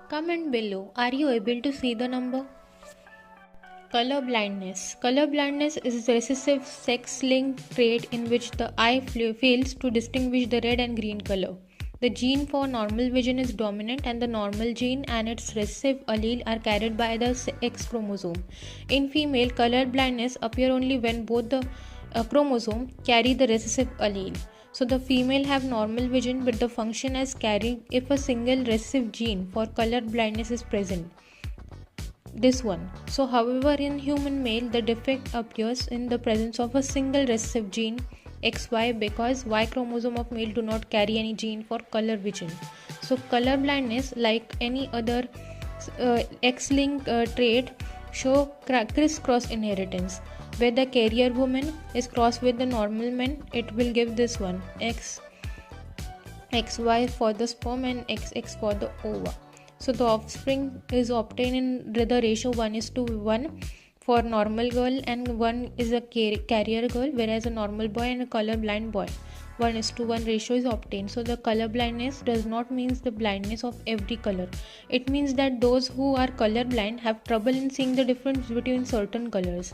Comment below. Are you able to see the number? Color blindness. Color blindness is a recessive sex-linked trait in which the eye fails to distinguish the red and green color. The gene for normal vision is dominant, and the normal gene and its recessive allele are carried by the X chromosome. In female, color blindness appears only when both the chromosome carry the recessive allele. So the female have normal vision, but the function as carried if a single recessive gene for color blindness is present. This one. So however, in human male, the defect appears in the presence of a single recessive gene XY because Y chromosome of male do not carry any gene for color vision. So color blindness, like any other X-linked trait, show criss-cross inheritance. Where the carrier woman is crossed with the normal man, it will give this one XY for the sperm and XX for the ova. So the offspring is obtained in the ratio 1:1 for normal girl and 1 is a carrier girl, whereas a normal boy and a color blind boy 1:1 ratio is obtained. So the color blindness does not mean the blindness of every color. It means that those who are color blind have trouble in seeing the difference between certain colors.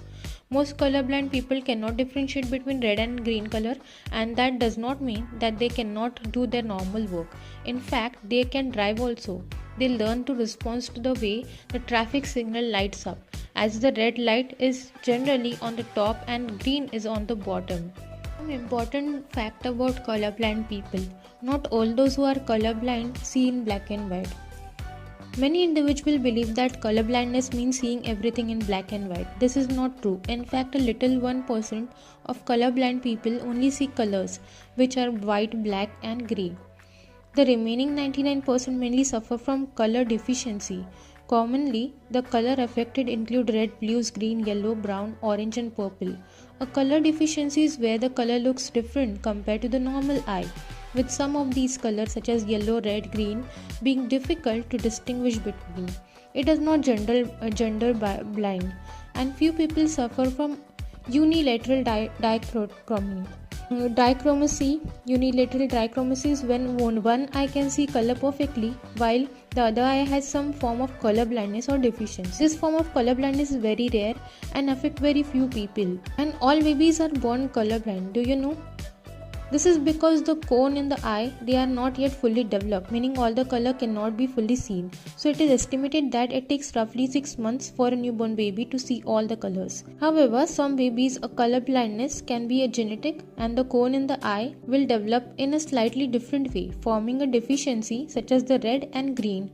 Most colorblind people cannot differentiate between red and green color, and that does not mean that they cannot do their normal work. In fact, they can drive also. They learn to respond to the way the traffic signal lights up, as the red light is generally on the top and green is on the bottom. Some important fact about colorblind people. Not all those who are colorblind see in black and white. Many individuals believe that colorblindness means seeing everything in black and white. This is not true. In fact, a little 1% of colorblind people only see colors, which are white, black, and grey. The remaining 99% mainly suffer from color deficiency. Commonly, the color affected include red, blues, green, yellow, brown, orange, and purple. A color deficiency is where the color looks different compared to the normal eye, with some of these colors such as yellow, red, green being difficult to distinguish between. It is not gender blind, and few people suffer from unilateral dichromacy. Unilateral dichromacy is when one eye can see color perfectly while the other eye has some form of color blindness or deficiency. This form of color blindness is very rare and affect very few people. And all babies are born colorblind. Do you know? This is because the cone in the eye, they are not yet fully developed, meaning all the color cannot be fully seen. So it is estimated that it takes roughly 6 months for a newborn baby to see all the colors. However, some babies a color blindness can be a genetic and the cone in the eye will develop in a slightly different way, forming a deficiency such as the red and green